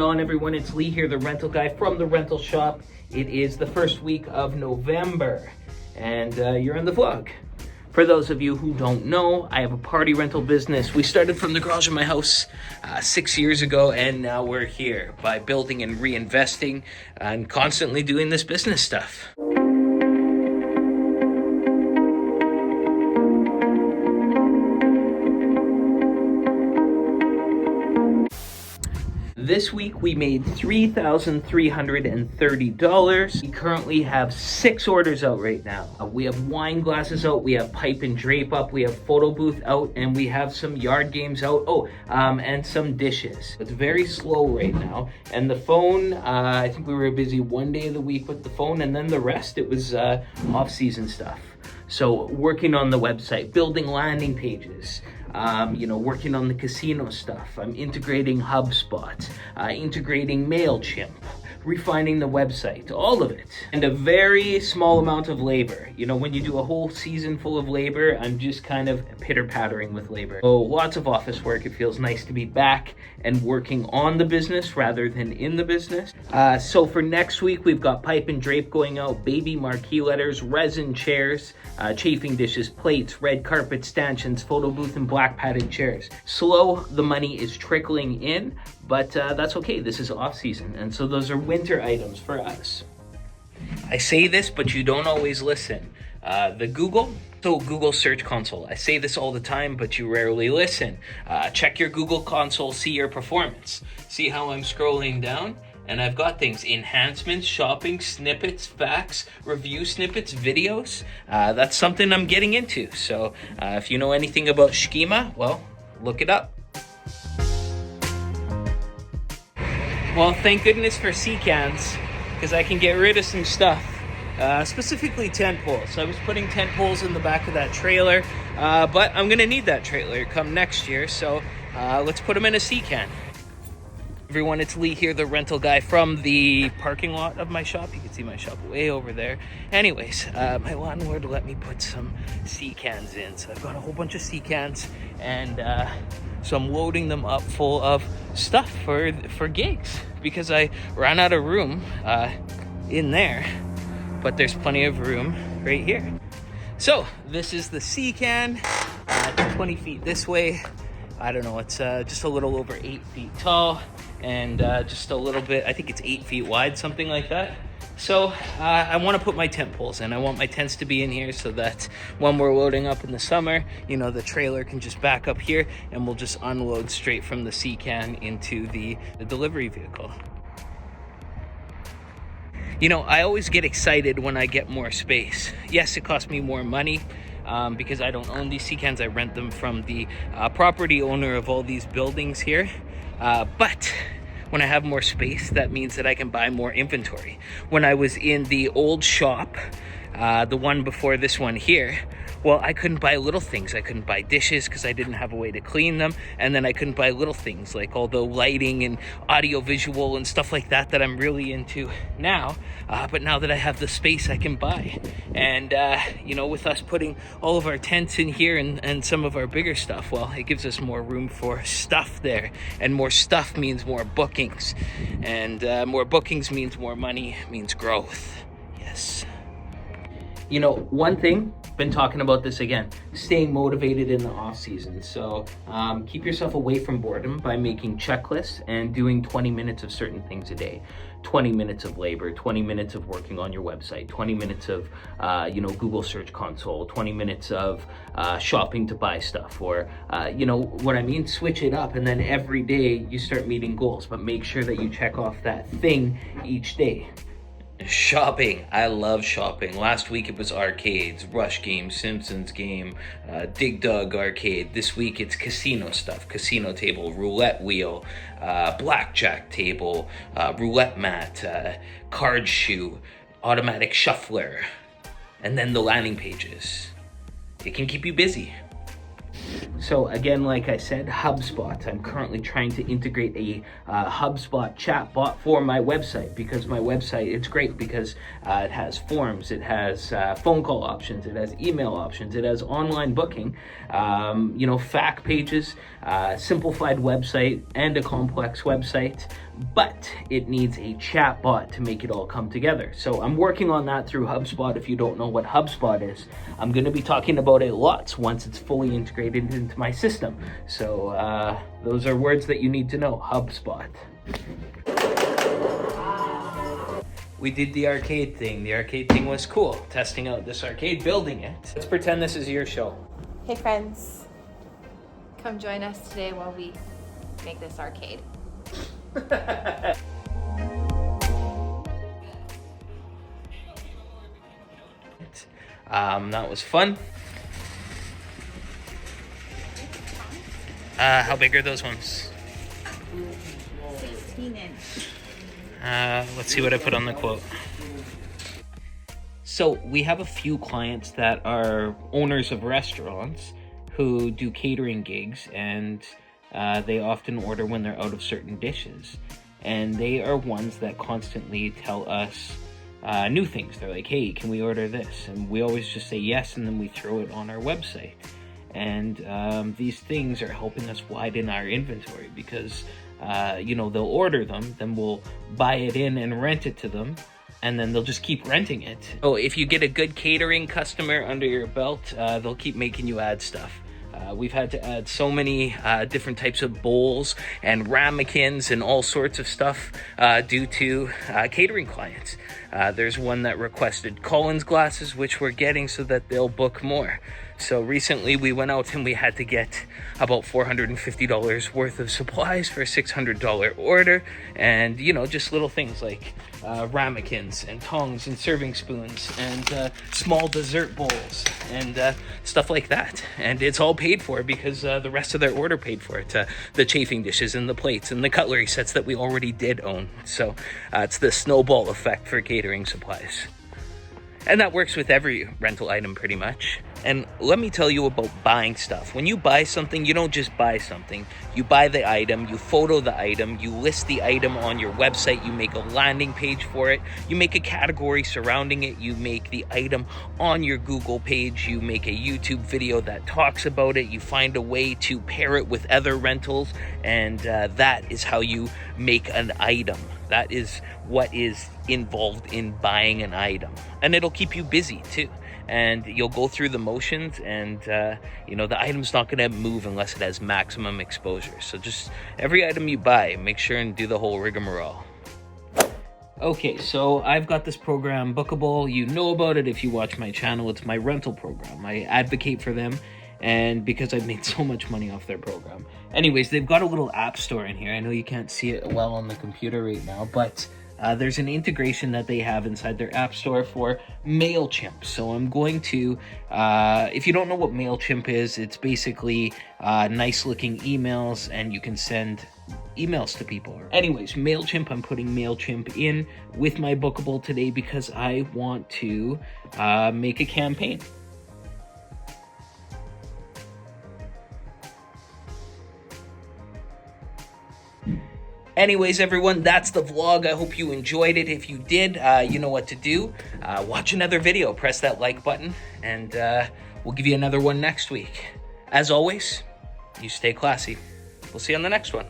going on, everyone? It's Lee here, the rental guy from the rental shop. It is the first week of November, and you're in the vlog. For those of you who don't know, I have a party rental business. We started from the garage of my house 6 years ago, and now we're here by building and reinvesting and constantly doing this business stuff. This week we made $3,330. We currently have 6 orders out right now. We have wine glasses out, we have pipe and drape up, we have photo booth out, and we have some yard games out. And some dishes. It's very slow right now. And the phone, I think we were busy one day of the week with the phone, and then the rest, it was off-season stuff. So working on the website, building landing pages, working on the casino stuff. I'm integrating HubSpot, integrating MailChimp, refining the website, all of it. And a very small amount of labor. When you do a whole season full of labor, I'm just kind of pitter-pattering with labor. So lots of office work. It feels nice to be back and working on the business rather than in the business. So for next week, we've got pipe and drape going out, baby marquee letters, resin chairs, chafing dishes, plates, red carpet stanchions, photo booth, and black padded chairs. Slow, the money is trickling in, but that's okay. This is off season, and so those are winter items for us. I say this, but you don't always listen. Google Search Console. I say this all the time, but you rarely listen. Check your Google console, see your performance. See how I'm scrolling down? And I've got things, enhancements, shopping, snippets, facts, review snippets, videos. That's something I'm getting into. So if you know anything about schema, well, look it up. Well, thank goodness for sea cans, because I can get rid of some stuff. Specifically tent poles. I was putting tent poles in the back of that trailer, but I'm gonna need that trailer come next year, so let's put them in a sea can. Everyone, it's Lee here, the rental guy from the parking lot of my shop. You can see my shop way over there. Anyways, my landlord let me put some sea cans in. So I've got a whole bunch of sea cans, and so I'm loading them up full of stuff for gigs, because I ran out of room in there, but there's plenty of room right here. So this is the sea can, 20 feet this way. I don't know, it's just a little over 8 feet tall, and just a little bit, I think it's 8 feet wide, something like that. So I want to put my tent poles in. I want my tents to be in here so that when we're loading up in the summer, the trailer can just back up here, and we'll just unload straight from the sea can into the delivery vehicle. I always get excited when I get more space. Yes, it costs me more money, because I don't own these sea cans. I rent them from the property owner of all these buildings here. But when I have more space, that means that I can buy more inventory. When I was in the old shop, the one before this one here, well, I couldn't buy little things. I couldn't buy dishes because I didn't have a way to clean them. And then I couldn't buy little things like all the lighting and audio visual and stuff like that I'm really into now. But now that I have the space, I can buy. And, with us putting all of our tents in here and some of our bigger stuff, well, it gives us more room for stuff there. And more stuff means more bookings. And more bookings means more money, means growth. Yes. One thing, been talking about this again, staying motivated in the off season. So keep yourself away from boredom by making checklists and doing 20 minutes of certain things a day. 20 minutes of labor, 20 minutes of working on your website, 20 minutes of Google Search Console, 20 minutes of shopping to buy stuff, or what I mean, switch it up, and then every day you start meeting goals, but make sure that you check off that thing each day. Shopping. I love shopping. Last week it was arcades, Rush game, Simpsons game, Dig Dug arcade. This week it's casino stuff, casino table, roulette wheel, blackjack table, roulette mat, card shoe, automatic shuffler, and then the landing pages. It can keep you busy. So again, like I said, HubSpot. I'm currently trying to integrate a HubSpot chatbot for my website, because my website, it's great because it has forms, it has phone call options, it has email options, it has online booking, fact pages, simplified website and a complex website. but it needs a chat bot to make it all come together. So I'm working on that through HubSpot. If you don't know what HubSpot is, I'm going to be talking about it lots once it's fully integrated into my system. So those are words that you need to know. HubSpot. We did the arcade thing. The arcade thing was cool. Testing out this arcade, building it. Let's pretend this is your show. Hey friends, come join us today while we make this arcade. That was fun. How big are those ones? 16-inch. Let's see what I put on the quote. So we have a few clients that are owners of restaurants who do catering gigs, and they often order when they're out of certain dishes. And they are ones that constantly tell us new things. They're like, hey, can we order this? And we always just say yes, and then we throw it on our website. And these things are helping us widen our inventory because they'll order them, then we'll buy it in and rent it to them, and then they'll just keep renting it. Oh, if you get a good catering customer under your belt, they'll keep making you add stuff. We've had to add so many different types of bowls and ramekins and all sorts of stuff due to catering clients. There's one that requested Collins glasses, which we're getting so that they'll book more. So recently we went out and we had to get about $450 worth of supplies for a $600 order. And, just little things like ramekins and tongs and serving spoons and small dessert bowls and stuff like that. And it's all paid for because the rest of their order paid for it. The chafing dishes and the plates and the cutlery sets that we already did own. So it's the snowball effect for catering supplies. And that works with every rental item pretty much. And let me tell you about buying stuff. When you buy something, you don't just buy something. You buy the item, you photo the item, you list the item on your website, you make a landing page for it, you make a category surrounding it, you make the item on your Google page, you make a YouTube video that talks about it, you find a way to pair it with other rentals, and that is how you make an item. That is what is involved in buying an item. And it'll keep you busy too. And you'll go through the motions, and the item's not going to move unless it has maximum exposure. So just every item you buy, make sure and do the whole rigmarole. Okay, so I've got this program, Bookable. You know about it if you watch my channel. It's my rental program. I advocate for them, and because I've made so much money off their program. Anyways, they've got a little app store in here. I know you can't see it well on the computer right now, but there's an integration that they have inside their app store for MailChimp. So I'm going to, if you don't know what MailChimp is, it's basically nice looking emails, and you can send emails to people. Anyways, MailChimp, I'm putting MailChimp in with my Bookable today because I want to make a campaign. Anyways, everyone, that's the vlog. I hope you enjoyed it. If you did, you know what to do. Watch another video, press that like button, and we'll give you another one next week. As always, you stay classy. We'll see you on the next one.